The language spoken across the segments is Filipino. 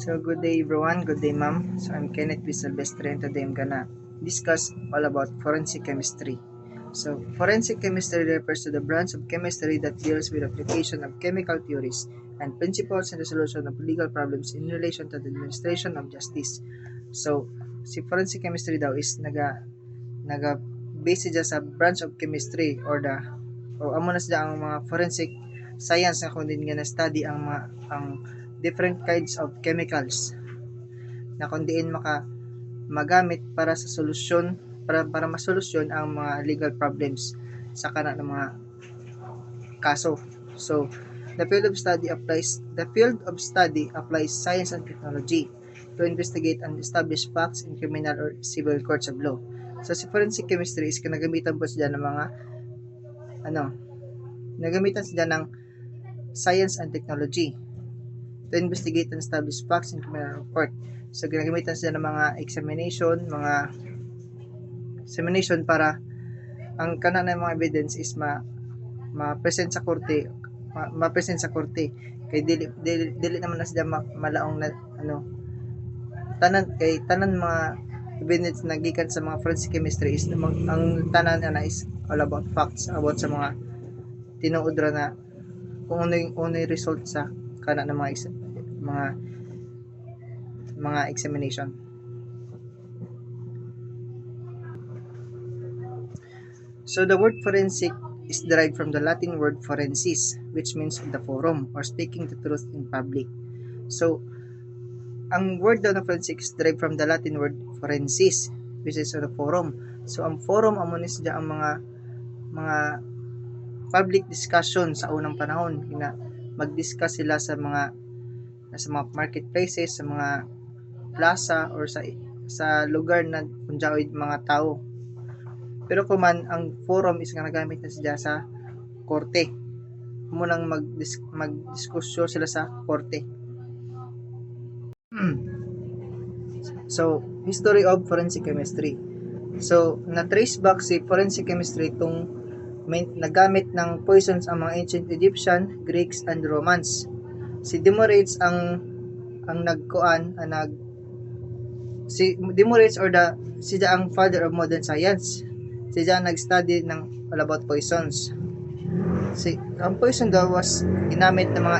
So good day everyone, good day ma'am. So I'm Kenneth B. Silvestre and today I'm gonna discuss all about forensic chemistry. So forensic chemistry refers to the branch of chemistry that deals with application of chemical theories and principles in the solution of legal problems in relation to the administration of justice. So si forensic chemistry daw is naga base siya sa branch of chemistry o amo na siya ang mga forensic science na kung din nga na study ang different kinds of chemicals na kung diin magamit para sa solusyon para masolusyon ang mga legal problems sa kana ng mga kaso. So the field of study applies science and technology to investigate and establish facts in criminal or civil courts of law. So si forensic chemistry is kinagamitan po siya ng mga nagamitan siya ng science and technology to investigate and establish facts in criminal court. So ginagamitan sila ng mga examination para ang kanan ng mga evidence is ma-present sa korte, kay dili naman na sila malaong na tanan mga evidence na gikan sa mga forensic chemistry is ang tanan na is all about facts about sa mga tinuod ra na kung ano yung result sa kana ng mga examination. So the word forensic is derived from the Latin word forensis, which means the forum or speaking the truth in public. So ang word daw na forensic is derived from the Latin word forensis, which is the forum. So ang forum amo ni siya ang mga public discussion sa unang panahon na mag-discuss sila sa mga marketplaces, sa mga plaza or sa lugar na kunjaoy mga tao. Pero kuman ang forum is nga nagamit na siya sa korte. Munang magdiskusyon sila sa korte. So, history of forensic chemistry. So, na-trace back si forensic chemistry itong nagamit ng poisons ang mga ancient Egyptian, Greeks, and Romans. Si Demorates si Demorates siya ang father of modern science. Siya ang nag-study ng all about poisons. Ang poison daw was ginamit ng mga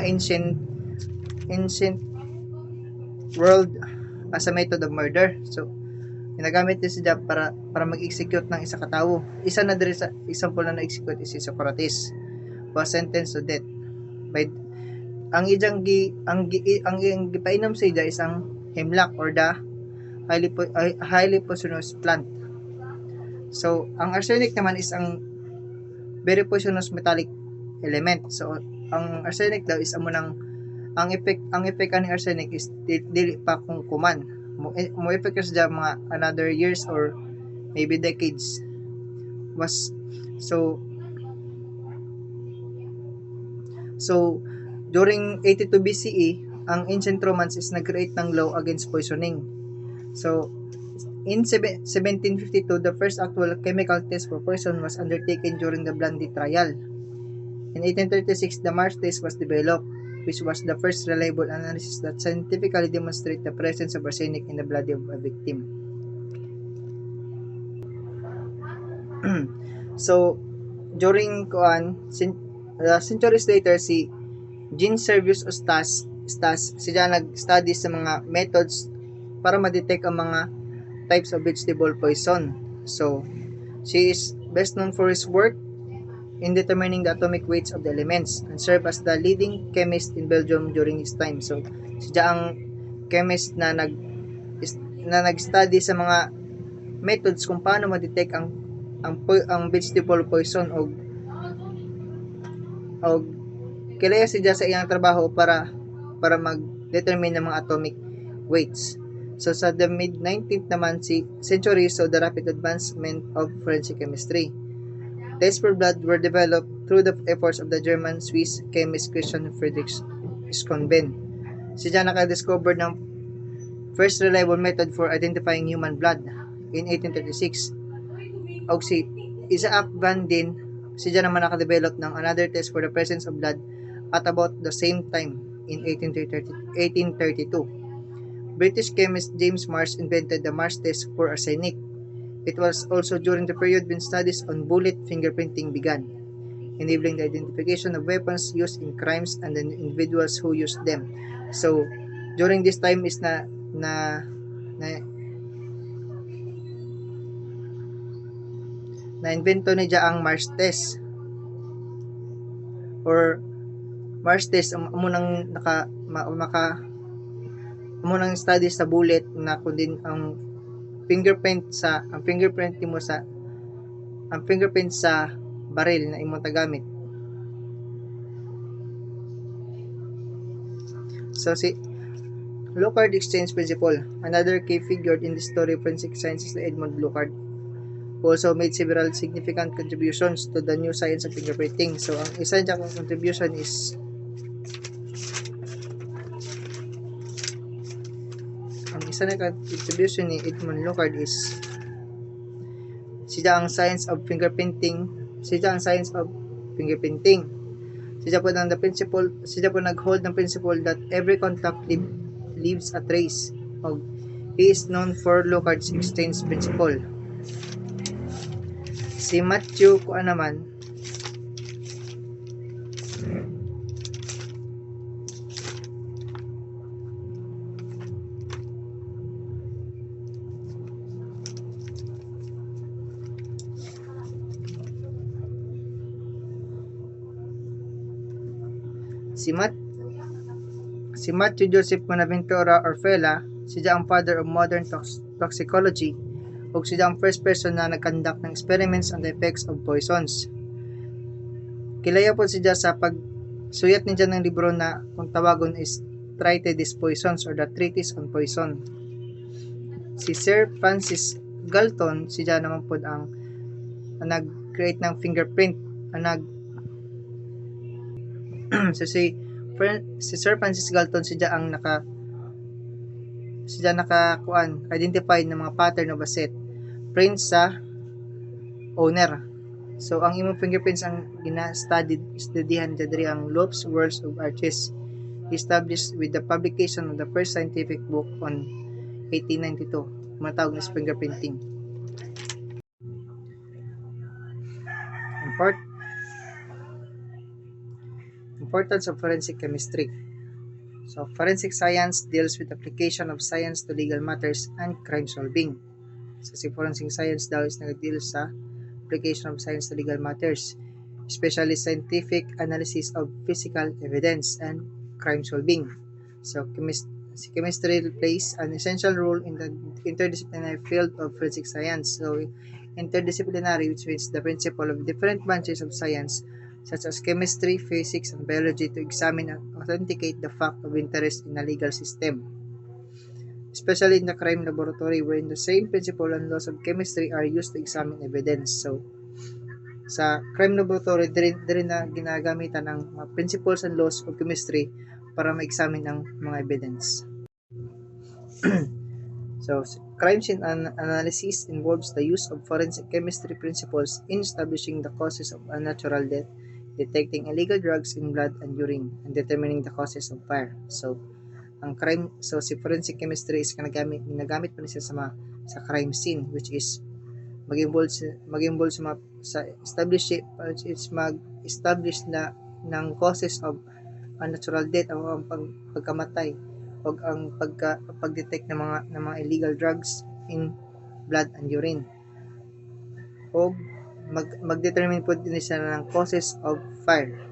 ancient world as a method of murder. So ginagamit niya siya para mag-execute ng isa ka tawo. Isa na diri sa example na na-execute is si Socrates, was sentenced to death by ang gipainom sa ija is ang hemlock or the highly poisonous plant. So ang arsenic naman is ang very poisonous metallic element. So ang arsenic daw is amo nang ang effect ng arsenic is dili pa kung kuman mo effect sa mga another years or maybe decades so during 82 BCE ang ancient Romans is nag-create ng law against poisoning. So in 1752 the first actual chemical test for poison was undertaken during the Blandy trial. In 1836 the Marsh test was developed, which was the first reliable analysis that scientifically demonstrate the presence of arsenic in the blood of a victim. So, during centuries later, si Jean Servius Stas siya nag-study sa mga methods para ma-detect ang mga types of vegetable poison. So, she is best known for his work in determining the atomic weights of the elements and served as the leading chemist in Belgium during his time. So, siya ang chemist na nag-study sa mga methods kung paano ma-detect ang vegetable poison o kilaya siya sa iyang trabaho para mag-determine ng mga atomic weights. So sa the mid-19th naman century saw the rapid advancement of forensic chemistry. Tests for blood were developed through the efforts of the German-Swiss chemist Christian Friedrich Schonben. Siya naka-discover ng first reliable method for identifying human blood in 1836. O si Isaac Van Den, siya naman naka-develop ng another test for the presence of blood at about the same time in 1832. British chemist James Marsh invented the Marsh test for arsenic. It was also during the period when studies on bullet fingerprinting began, enabling the identification of weapons used in crimes and the individuals who used them. So, during this time is na na-invento ni ang Marsh test or Marsh test amo nang munang study sa bullet na kundi ang fingerprint sa baril na imong tagamit. So si Locard exchange principle, another key figure in the story of forensic science is Edmund Locard, who also made several significant contributions to the new science of fingerprinting. So ang isa niya contribution is ni Edmund Locard is siya ang science of fingerprinting. Siya po nag-hold ng principle that every contact leaves a trace. He is known for Locard's exchange principle. Si Matthew Kuan naman Si Matthew Joseph Bonaventura Orfela, siya ang father of modern toxicology ug siya ang first person na nag-conduct ng experiments on the effects of poisons. Kilaya po siya sa pagsuyat niya ng libro na kung tawagon is Treatise Poisons or the Treatise on Poison. Si Sir Francis Galton, siya naman po ang nag-create ng fingerprint, so si Sir Francis Galton siya ang identify ng mga pattern of a set print sa owner. So ang imong fingerprints ang studihan diri ang loops, whorls of arches, established with the publication of the first scientific book on 1892, matawag na fingerprinting. Importance of forensic chemistry. So, forensic science deals with application of science to legal matters and crime solving. So, si forensic science daw is nag-deal sa application of science to legal matters, especially scientific analysis of physical evidence and crime solving. So, chemistry plays an essential role in the interdisciplinary field of forensic science. So, interdisciplinary, which means the principle of different branches of science such as chemistry, physics, and biology to examine and authenticate the fact of interest in a legal system, especially in the crime laboratory wherein the same principle and laws of chemistry are used to examine evidence. So, sa crime laboratory, din na ginagamitan ng mga principles and laws of chemistry para ma-examine ang mga evidence. So, crime scene analysis involves the use of forensic chemistry principles in establishing the causes of unnatural death, detecting illegal drugs in blood and urine, and determining the causes of fire. So, si forensic chemistry is ginagamit pa niya sa crime scene, which is mag-involve sa mag-establish na ng causes of unnatural death o ang pagkamatay o ang pag-detect ng mga illegal drugs in blood and urine. O mag-determine po din siya ng causes of fire.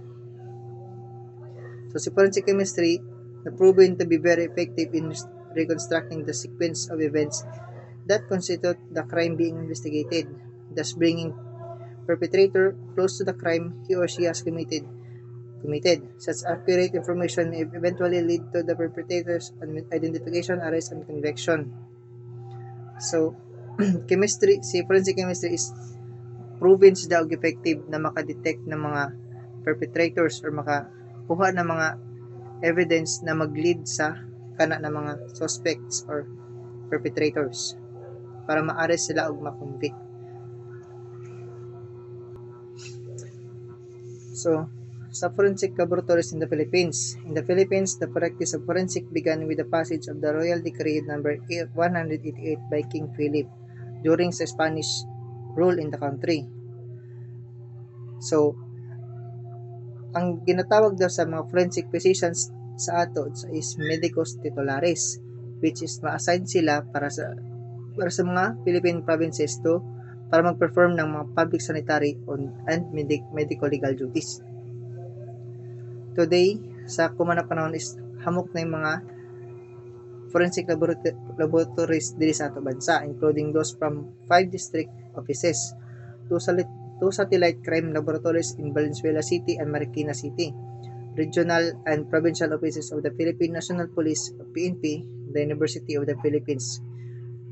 So si forensic chemistry na proven to be very effective in reconstructing the sequence of events that constitute the crime being investigated, thus bringing perpetrator close to the crime he or she has committed. Such accurate information may eventually lead to the perpetrator's identification, arrest, and conviction. So, forensic chemistry is proven siya og effective na makadetect ng mga perpetrators or makakuha ng mga evidence na mag-lead sa kana ng mga suspects or perpetrators para ma-arrest sila og ma-convict. So, sa forensic laboratories in the Philippines. In the Philippines, the practice of forensic began with the passage of the Royal Decree number 188 by King Philip during sa Spanish rule in the country. So, ang ginatawag daw sa mga forensic physicians sa ato is medicos titulares, which is ma-assign sila para sa mga Philippine provinces to para mag-perform ng mga public sanitary and medical legal duties. Today, sa kumana panahon is hamok na yung mga forensic laboratories diri sa ato bansa, including those from 5 district offices, 2 satellite crime laboratories in Valenzuela City and Marikina City, regional and provincial offices of the Philippine National Police, PNP, the University of the Philippines,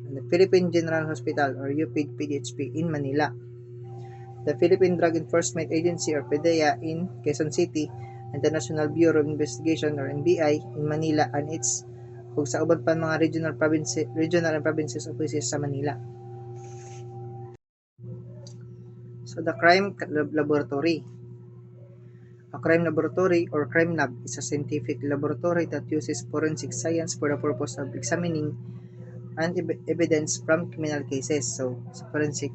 and the Philippine General Hospital or UPDHP in Manila, the Philippine Drug Enforcement Agency or PDEA in Quezon City, and the National Bureau of Investigation or NBI in Manila and its ug sa uban pa mga regional and provinces offices sa Manila. So the crime laboratory. A crime laboratory or crime lab is a scientific laboratory that uses forensic science for the purpose of examining and evidence from criminal cases. So sa forensic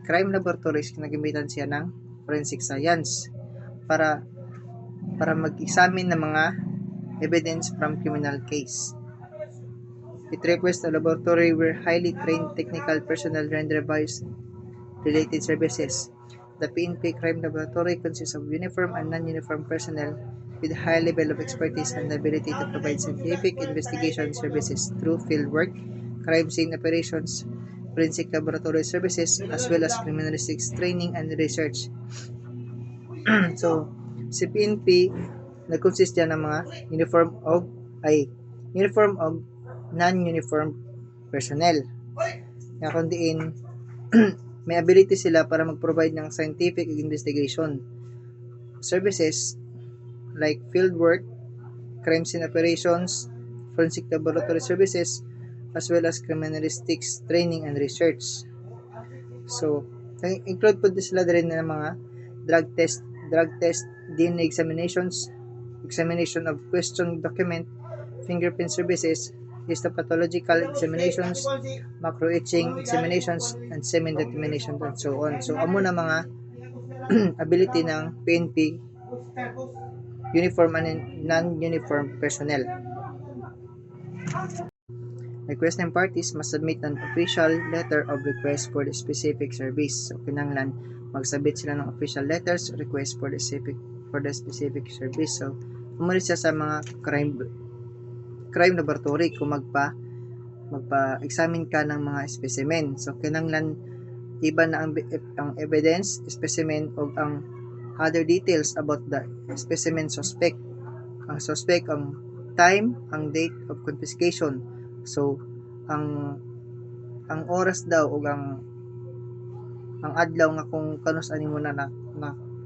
crime laboratories kinagamitan siya ng forensic science para mag-examine ng mga evidence from criminal case. It requires a laboratory where highly trained technical personnel render various related services. The PNP Crime Laboratory consists of uniform and non-uniform personnel with high level of expertise and ability to provide scientific investigation services through fieldwork, crime scene operations, forensic laboratory services, as well as criminalistics training and research. So, si PNP nag-consist yan ng mga uniform of non-uniform personnel. Nga kundiin may ability sila para mag-provide ng scientific investigation services like fieldwork, crime scene operations, forensic laboratory services, as well as criminalistics training and research. So, include po sila din ng mga drug test, DNA examination of question document, fingerprint services, histopathological examinations, macro-etching examinations, and semen determination, and so on. So, amo na mga ability ng PNP uniform and non-uniform personnel. Requesting parties must submit an official letter of request for the specific service. So, kinanglan magsabit sila ng official letters request for the specific service. So, umulit siya sa mga crime laboratory kung magpa-examine ka ng mga specimen. So, kinanglan iba na ang evidence, specimen o ang other details about the specimen suspect. Ang suspect, ang time, ang date of confiscation. So, ang oras daw o ang adlaw nga kung kanus ani mo na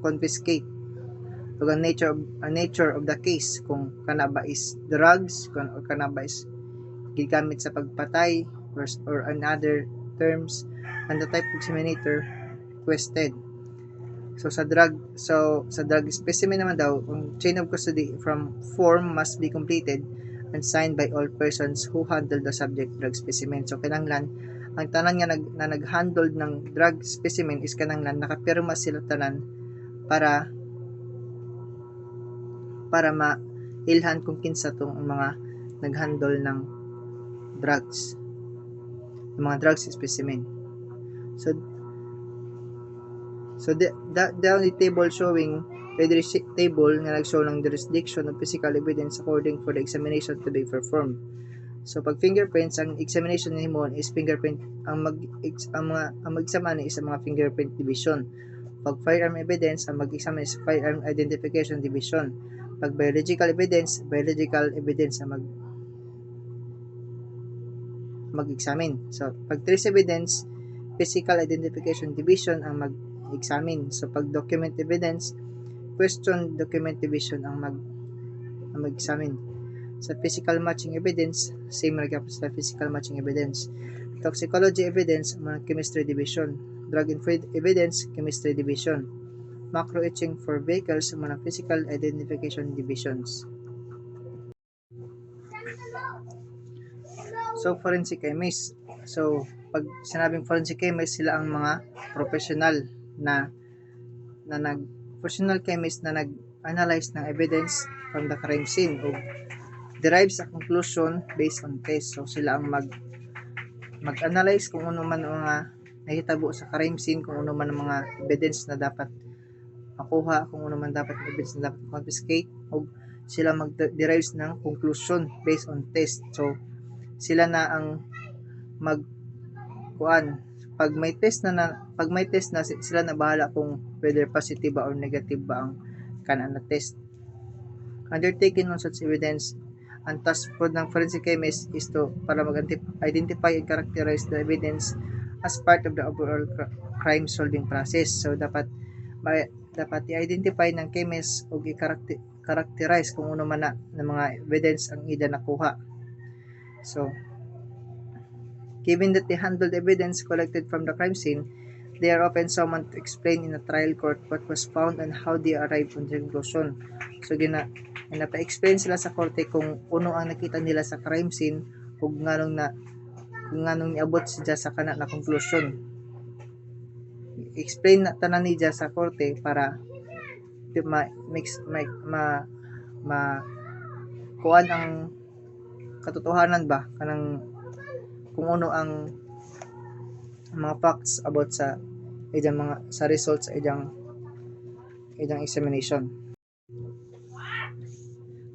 confiscate. So, ang nature of the case, kung kana ba is drugs, kung kana ba is gigamit sa pagpatay or another terms, and the type of examinator requested. So sa drug specimen naman daw, ang chain of custody from form must be completed and signed by all persons who handle the subject drug specimen. So kinanglan ang tanan nga nag-handle ng drug specimen is kinanglan nakapirma sila tanan para mailhan kung kinsa tong mga nag-handle ng drugs, mga drugs specimen. So the only table showing the table nga nag-show ng jurisdiction of physical evidence according for the examination to be performed. So pag fingerprints, ang examination nimo is fingerprint, ang mag-examine is ang mga fingerprint division. Pag firearm evidence, ang mag-examine is firearm identification division. Pag biological evidence ang mag-examine. So pag trace evidence, physical identification division ang mag-examine. So pag document evidence, question document division ang mag-examine. Sa physical matching evidence, same rin po sa physical matching evidence. Toxicology evidence, mga chemistry division. Drug and food evidence, chemistry division. macro etching for vehicles sa mga physical identification divisions. So, forensic chemist. So, pag sinabing forensic chemist, sila ang mga professional na professional chemist na nag-analyze ng evidence from the crime scene o derives a conclusion based on test. So, sila ang mag-analyze kung ano man ang mga nahitabo sa crime scene, kung ano man ang mga evidence na dapat makuha, kung ano man dapat evidence na dapat confiscate, o sila mag-derives ng conclusion based on test. So, sila na ang pag may test na sila na bahala kung whether positive ba or negative ba ang kanan na test. Undertaking on such evidence, ang task po ng forensic chemist is para mag-identify and characterize the evidence as part of the overall crime solving process. So dapat i-identify ng chemist o i-characterize kung ano man na ng mga evidence ang ida nakuha. So given that they handled evidence collected from the crime scene, they are often summoned to explain in a trial court what was found and how they arrived on the conclusion. So napa-explain sila sa korte kung ano ang nakita nila sa crime scene ug nganong niabot siya sa kana na conclusion. Explain na tanan niya sa korte para kuan ang katotohanan ba kanang kung ano ang mga facts about sa results sa idang examination.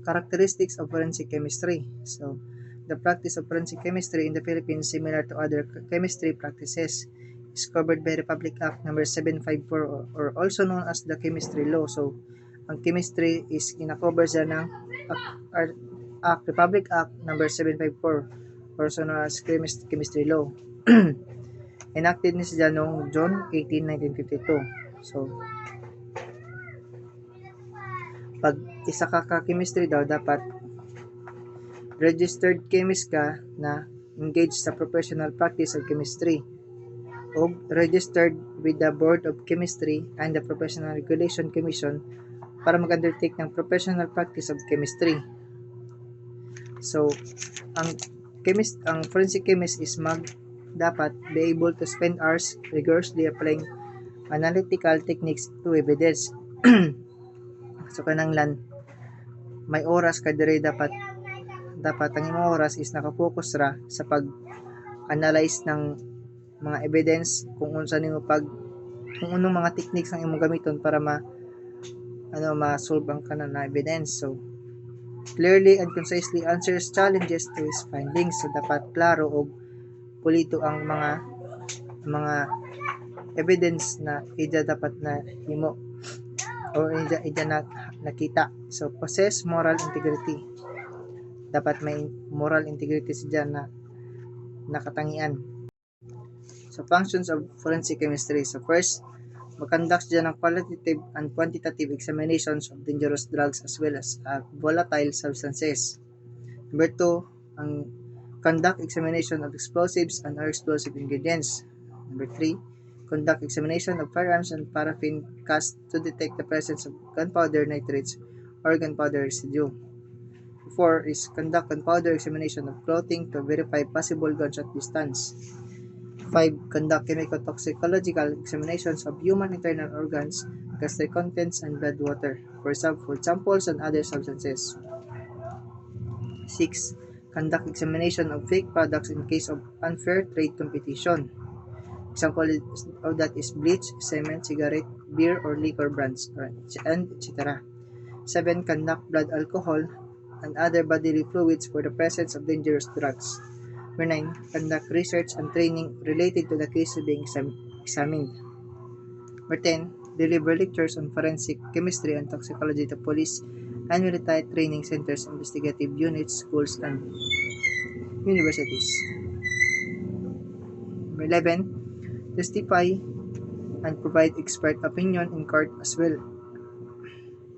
Characteristics of forensic chemistry. So, the practice of forensic chemistry in the Philippines, similar to other chemistry practices, is covered by Republic Act number 754 or also known as the Chemistry Law. So, ang chemistry is kina-cover siya ng Republic Act number 754 also known as Chemistry Law. Enacted ni siya noong June 18, 1952. So, pag isa ka chemistry daw, dapat registered chemist ka na engaged sa professional practice of chemistry o registered with the Board of Chemistry and the Professional Regulation Commission para mag-undertake ng professional practice of chemistry. So, ang forensic chemist is dapat be able to spend hours rigorously applying analytical techniques to evidence. So kananglan may oras ka dire dapat ang imong oras is nakafocus ra sa pag-analyze ng mga evidence kung unsa nimo kung anong mga techniques ang imong gamiton para ma-solve ang kanan na evidence. So clearly and concisely answers challenges to his findings. So dapat klaro o pulito ang mga evidence na dapat na himo o nakita. So possess moral integrity. Dapat may moral integrity siya na nakatangian. So functions of forensic chemistry. So first, mag-conduct siya ng qualitative and quantitative examinations of dangerous drugs as well as volatile substances. Number 2, ang conduct examination of explosives and explosive ingredients. Number 3, conduct examination of firearms and paraffin cast to detect the presence of gunpowder nitrates or gunpowder residue. 4 is conduct gunpowder examination of clothing to verify possible gunshot distance. 5. Conduct chemical toxicological examinations of human internal organs, gastric contents, and blood water for samples and other substances. 6. Conduct examination of fake products in case of unfair trade competition. Example of that is bleach, cement, cigarette, beer, or liquor brands, and etc. 7. Conduct blood alcohol and other bodily fluids for the presence of dangerous drugs. Number 9. Conduct research and training related to the case being examined. Number 10. Deliver lectures on forensic chemistry and toxicology to police and military training centers, investigative units, schools, and universities. Number 11. Testify and provide expert opinion in court as well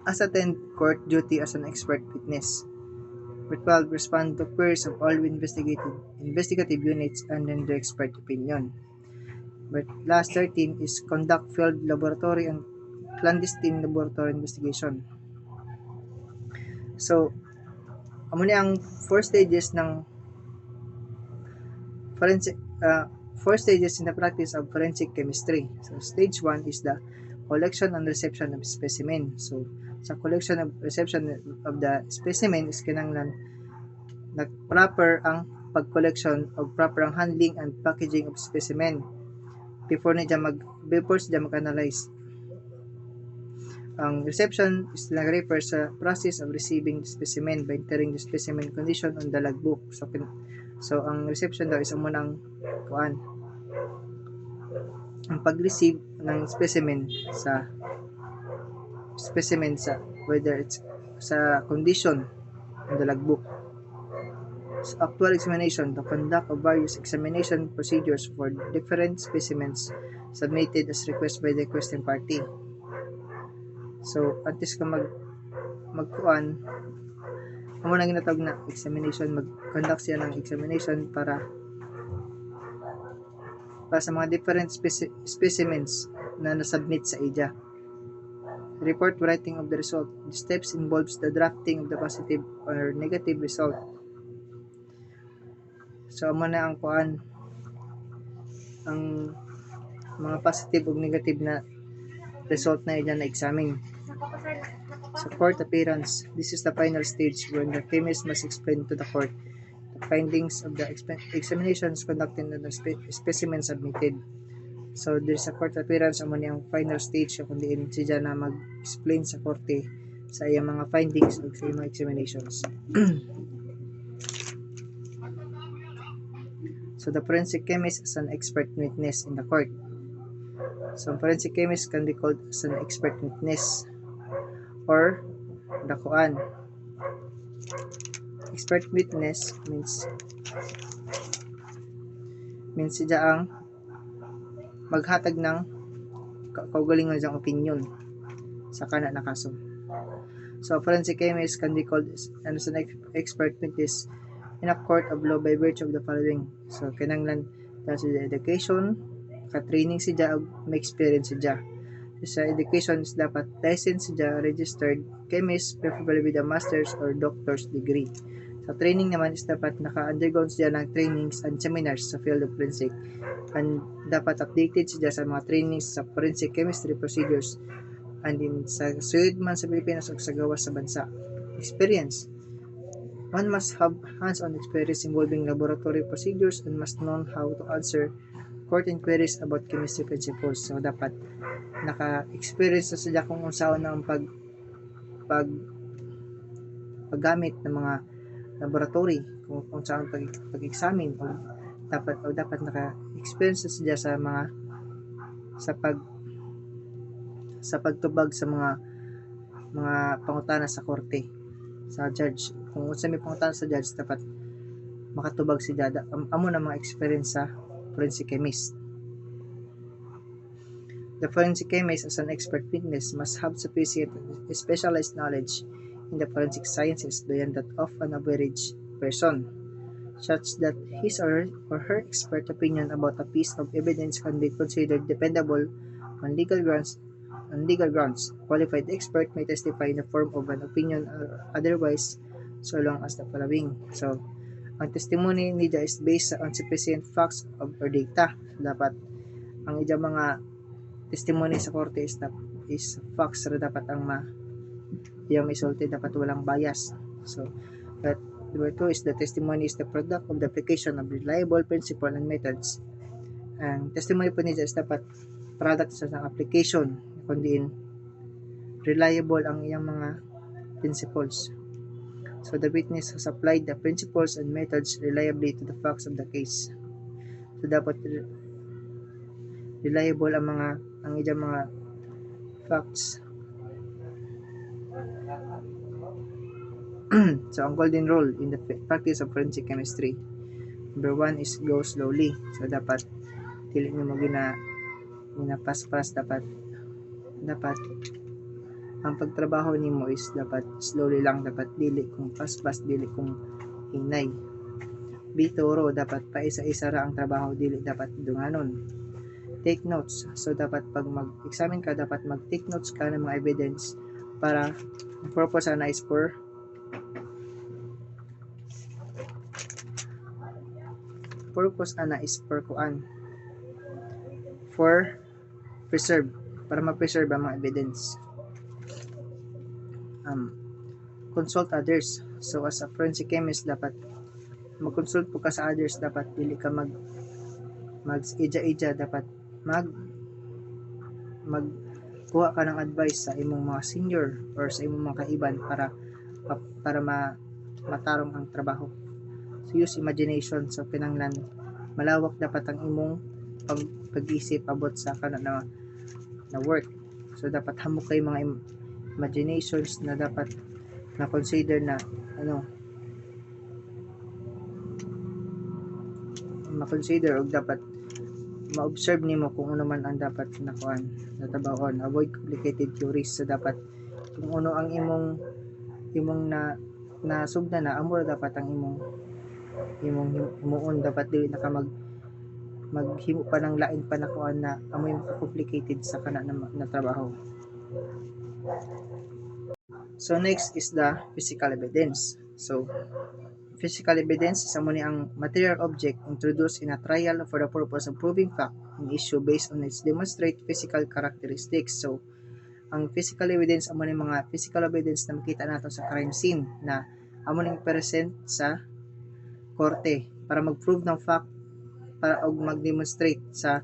as attend court duty as an expert witness. Number 12, respond to queries of all investigative units and render expert opinion. But last 13 is conduct field laboratory and clandestine laboratory investigation. So, amo ni ang four stages ng forensic four stages in the practice of forensic chemistry. So, stage 1 is the collection and reception of specimen. So, sa collection and reception of the specimen is kinanglan proper ang pag-collection of proper ang handling and packaging of specimen before siya mag-analyze. Ang reception is nag-refer sa process of receiving the specimen by entering the specimen condition on the logbook. So ang reception daw is munang ang pag-receive ng specimen sa whether it's sa condition on the logbook. So, actual examination, the conduct of various examination procedures for different specimens submitted as request by the requesting party. So, antes ka magkuan, amo na ginatawag na examination, mag-conduct siya ng examination para sa mga different specimens na nasubmit sa EJA. Report writing of the result. The steps involves the drafting of the positive or negative result. So, amo na ang kuan, ang mga positive o negative na result na EJA na examine. So, court appearance. This is the final stage when the chemist must explain to the court the findings of the examinations conducted on the specimen submitted. So, there's a court appearance. Amo ni ang final stage kung diin siya na mag-explain sa korte sa iyang mga findings o sa iyang mga examinations. So, the forensic chemist is an expert witness in the court. So, forensic chemist can be called as an expert witness or dakuan. Expert witness means siya ang maghatag ng kaugalingon siyang opinion sa kana na kaso. So, forensic chemist can be called as an expert witness in a court of law by virtue of the following. So, kinanglan dahil sa education, ka-training siya, may experience siya. Sa education is dapat licensed siya, registered chemist, preferably with a master's or doctor's degree. Sa training naman is dapat naka-undergone siya ng trainings and seminars sa field of forensic, and dapat updated siya sa mga trainings sa forensic chemistry procedures and in sa suyod man sa Pilipinas o sa gawas sa bansa. Experience. One must have hands-on experience involving laboratory procedures and must know how to answer court inquiries about chemistry principles. So, dapat naka-experience na sila kung unsaon ang paggamit ng mga laboratory, kung saan pag-examine, o dapat naka-experience na sila sa pagtubag sa mga pangutana sa korte, sa judge. Kung unsa may pangutana sa judge, dapat makatubag sila. Amo na mga experience sa forensic chemist. The forensic chemist as an expert witness must have sufficient specialized knowledge in the forensic sciences beyond that of an average person, such that his or her expert opinion about a piece of evidence can be considered dependable on legal grounds. Qualified expert may testify in the form of an opinion or otherwise, so long as the following. So, ang testimony nila is based on sufficient facts or data. Dapat ang mga testimony sa korte is facts, so dapat ang yung isulti dapat walang bias. So, but number 2 is the testimony is the product of the application of reliable principle and methods. Ang testimony po nila is dapat product sa application, kundi reliable ang iyang mga principles. So, the witness has applied the principles and methods reliably to the facts of the case. So, dapat reliable ang iyang mga facts. So, ang golden rule in the practice of forensic chemistry. Number 1 is go slowly. So, dapat dili nyo mo ginapas-pas. Dapat ang pagtrabaho nimo is dapat slowly lang. Dapat dili kung pas-pas, dili kung hinay. Bitoro, dapat paisa-isa ra ang trabaho, dili dapat dunganon. take notes. So dapat pag mag-examine ka, dapat mag-take notes ka ng mga evidence para ang purpose ana is for kuan for preserve, para ma-preserve ang mga evidence. Consult others. So as a forensic chemist, dapat mag-consult po ka sa others, dapat dili ka mag-ija-ija, dapat magkuha ka ng advice sa imong mga senior or sa imong mga kaiban para matarong ang trabaho. So use imagination. So kinahanglan malawak dapat ang imong pag-isip abot sa kana na work. So dapat hamok kay mga imaginations na dapat na consider na ma-consider o dapat ma-observe nimo kung ano man ang dapat nakuan natabawon. Avoid complicated theories. So dapat kung ano ang imong nasugda na amo dapat ang imong himuon, dapat dili na ka maghimo pa ng lain pa nakuan na amoy complicated sa kana na trabaho. So next is the physical evidence. So physical evidence is ang material object introduced in a trial for the purpose of proving fact an issue based on its demonstrate physical characteristics. So ang physical evidence amo ni mga physical evidence na makita nato sa crime scene na amo ning present sa korte para mag-prove ng fact para og mag-demonstrate sa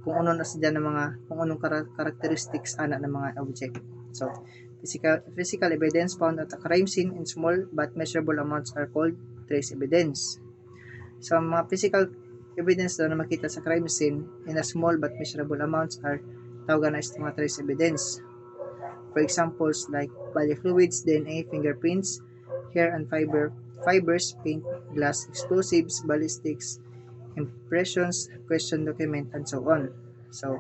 kung ano na sadya ng mga kung anong characteristics ana ng mga object. So physical evidence found at a crime scene in small but measurable amounts are called trace evidence. So mga physical evidence daw na makita sa crime scene in a small but measurable amounts are tawagan as mga trace evidence. For examples like body fluids, DNA, fingerprints, hair and fibers, paint, glass, explosives, ballistics, impressions, question document, and so on. So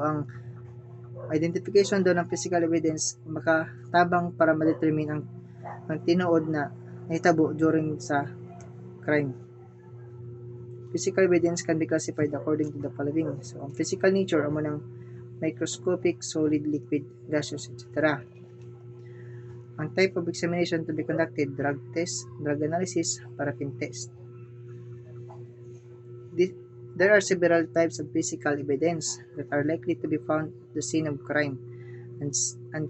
ang identification daw ng physical evidence makatabang para ma-determine ang tinuod na nahitabo during sa crime. Physical evidence can be classified according to the following. So ang physical nature amo ng microscopic, solid, liquid, gaseous, etc. Ang type of examination to be conducted: drug test, drug analysis, paraffin test. There are several types of physical evidence that are likely to be found at the scene of crime and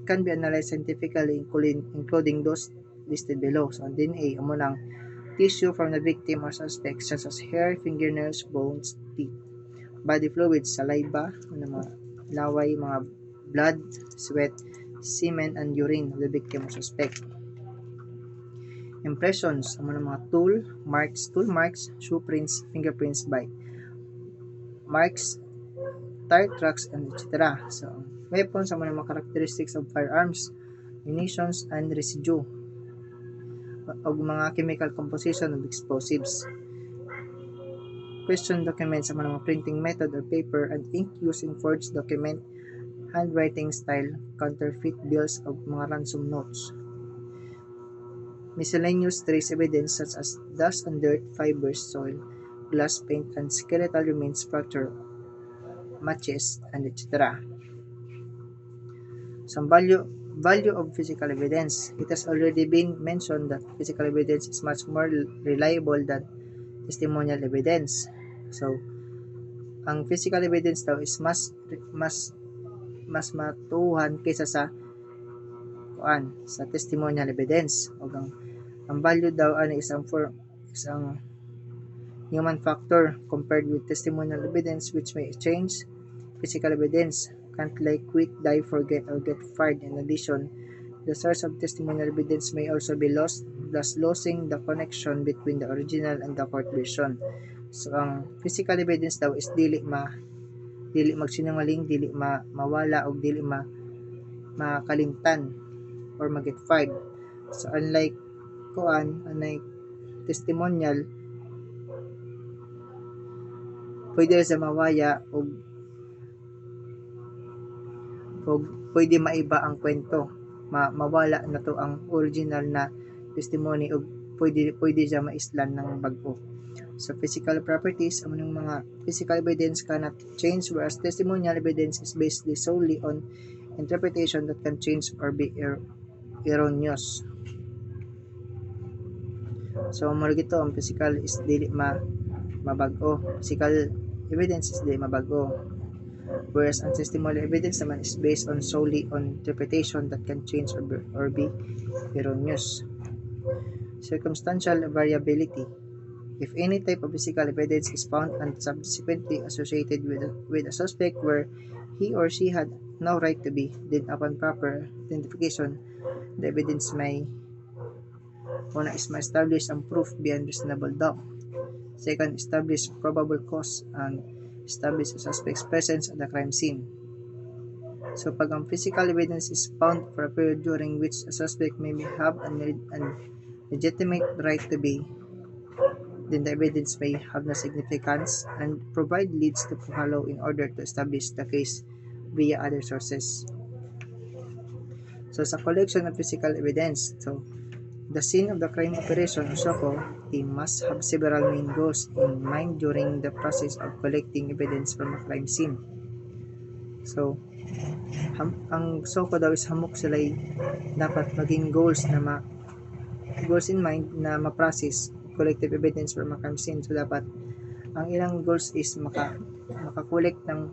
can be analyzed scientifically, including those listed below. So, DNA, amo ng tissue from the victim or suspects such as hair, fingernails, bones, teeth. Body fluids, saliva, mga laway, mga blood, sweat, semen, and urine of the victim or suspect. Impressions, amo ng mga tool marks, shoe prints, fingerprints, bite marks, tire tracks, and etc. So, weapons, amo ng mga characteristics of firearms, munitions, and residue o mga chemical composition of explosives. Question documents, amo ng mga printing method or paper and ink used in forged document, handwriting style, counterfeit bills o mga ransom notes. Miscellaneous trace evidence such as dust and dirt, fibers, soil, glass, paint, and skeletal remains, fracture, matches, and etc. Some value of physical evidence. It has already been mentioned that physical evidence is much more reliable than testimonial evidence. So, ang physical evidence daw is mas matuhan kaysa sa testimonial evidence. O ang value daw ano isang human factor compared with testimonial evidence which may change. Physical evidence can't like quit, die, forget, or get fired. In addition, the source of testimonial evidence may also be lost, thus losing the connection between the original and the court version. So ang physical evidence daw is dili magsinungaling, dili mawala o dili makalimtan or mag-get fired. So unlike testimonial, pwede sa mawaya o pwede maiba ang kwento, mawala na to ang original na testimony o pwede siya maislan ng bago. So physical properties, ang mga physical evidence cannot change, whereas testimonial evidence is based solely on interpretation that can change or be erroneous. So mo gito ang physical is dili mabago. Physical evidence is dili mabago. Whereas ang testimonial evidence naman is based on solely on interpretation that can change or be erroneous. Circumstantial variability. If any type of physical evidence is found and subsequently associated with a suspect where he or she had no right to be, then upon proper identification, the evidence may establish ang proof beyond reasonable doubt. Second, establish probable cause and establish a suspect's presence at the crime scene. So pag ang physical evidence is found for a period during which a suspect may have a legitimate right to be, then the evidence may have no significance and provide leads to follow in order to establish the case via other sources. So sa collection of physical evidence, so the scene of the crime operation or SOCO team must have several main goals in mind during the process of collecting evidence from a crime scene. So ang SOCO daw is hamok sila dapat maging goals in mind na ma-process collective evidence from a crime scene. So dapat ang ilang goals is makakolect ng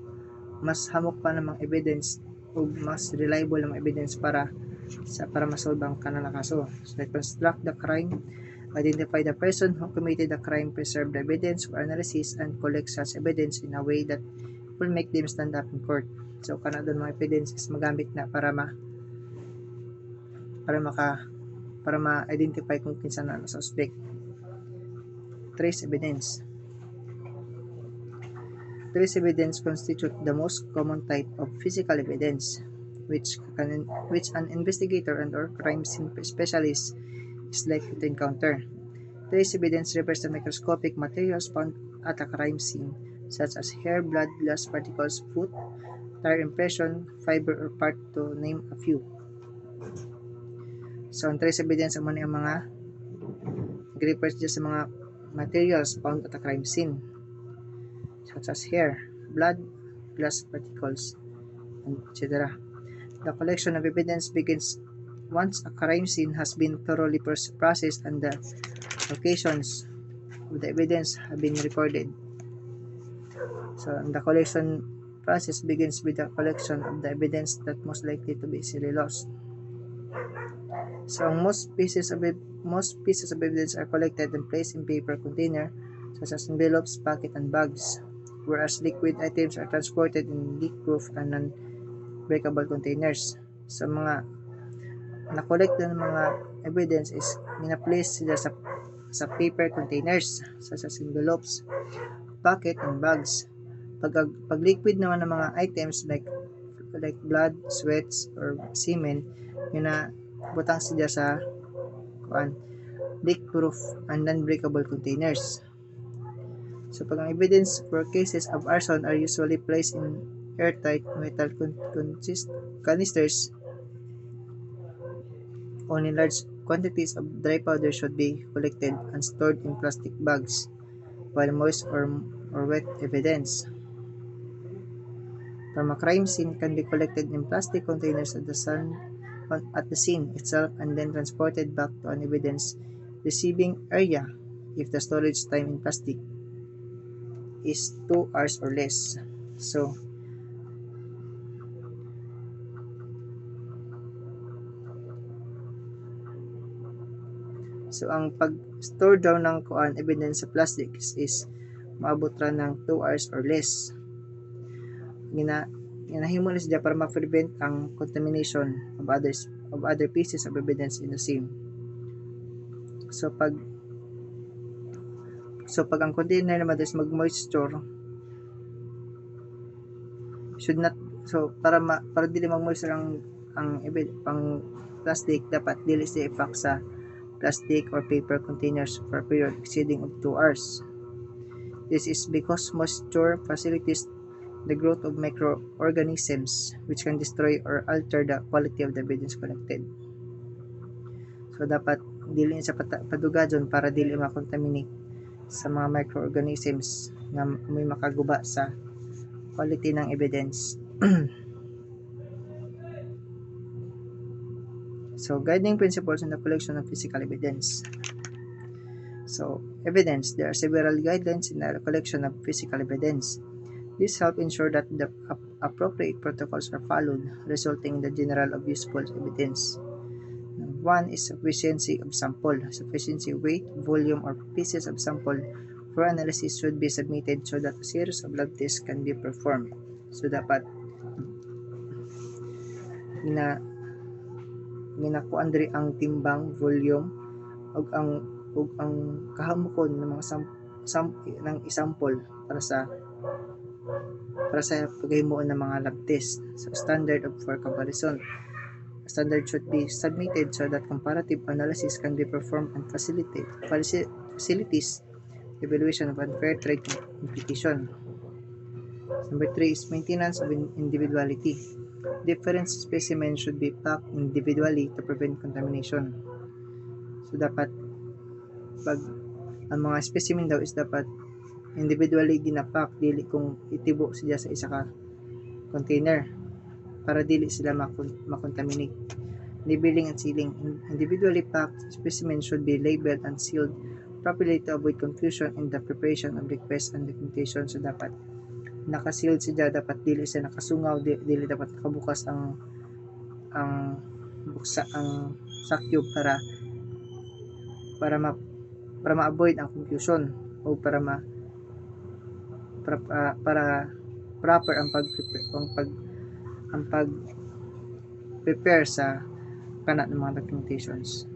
mas hamok pa namang evidence o mas reliable na evidence para masolve ang kanang kaso. So reconstruct the crime, identify the person who committed the crime, preserve the evidence for analysis, and collect such evidence in a way that will make them stand up in court. So kana doon mga evidence is magamit na para ma-identify kung kinsa na ang suspect. Trace evidence. Trace evidence constitute the most common type of physical evidence, which an investigator and or crime scene specialist is likely to encounter. Trace evidence refers to microscopic materials found at a crime scene, such as hair, blood, glass particles, foot, tire impression, fiber, or part, to name a few. So ang trace evidence ang mga refers dyan sa mga materials found at a crime scene, such as hair, blood, glass particles, etc. The collection of evidence begins once a crime scene has been thoroughly processed and the locations of the evidence have been recorded. So the collection process begins with the collection of the evidence that most likely to be easily lost. So most pieces of evidence are collected and placed in paper container such as envelopes, packet, and bags, whereas liquid items are transported in leak-proof and non-breakable containers. So mga na-collect na mga evidence is minaplace sila sa paper containers such as envelopes, packet, and bags. Pag liquid naman ng mga items like blood, sweats, or semen, yun na butang sila sa leak-proof and non-breakable containers. So pag ang evidence for cases of arson are usually placed in airtight metal canisters, only large quantities of dry powder should be collected and stored in plastic bags, while moist or wet evidence from a crime scene can be collected in plastic containers at the scene itself and then transported back to an evidence receiving area if the storage time in plastic is 2 hours or less. So ang pag-store daw ng evidence sa plastic is maabot ra ng 2 hours or less. Ginahimo na siya para ma-prevent ang contamination of other pieces of evidence in the scene. So pag ang container naman is mag-moisture, should not, so para dili mag-moisture ang plastic, dapat dili siya ipack sa plastic or paper containers for a period exceeding of 2 hours. This is because moisture facilitates the growth of microorganisms which can destroy or alter the quality of the evidence collected. So dapat dili sa padugadon para dili ma-contaminate sa mga microorganisms nga may makaguba sa quality ng evidence. So, guiding principles in the collection of physical evidence. So, evidence. There are several guidelines in the collection of physical evidence. This help ensure that the appropriate protocols are followed, resulting in the general of useful evidence. One is sufficiency of sample. Sufficiency weight, volume, or pieces of sample for analysis should be submitted so that a series of lab tests can be performed. So, dapat ginakuan diri ang timbang, volume, ug ang kahamukon ng mga ng isample para sa paghimuon ng mga lab test. So, standard for comparison. A standard should be submitted so that comparative analysis can be performed and facilities evaluation of unfair trade competition. Number 3 is maintenance of individuality. Different specimens should be packed individually to prevent contamination. So, dapat pag ang mga specimen daw is dapat individually ginapack, dili kung itibo sila sa isa ka container para dili sila makontaminate. Labeling and sealing. Individually packed specimens should be labeled and sealed properly to avoid confusion in the preparation of requests and documentation. So, dapat nakasealed sila, dapat dili sila nakasungaw, dili dapat nakabukas ang sakyo para ma-avoid ang confusion o para proper ang pag-prepare sa kana ng mga documentations.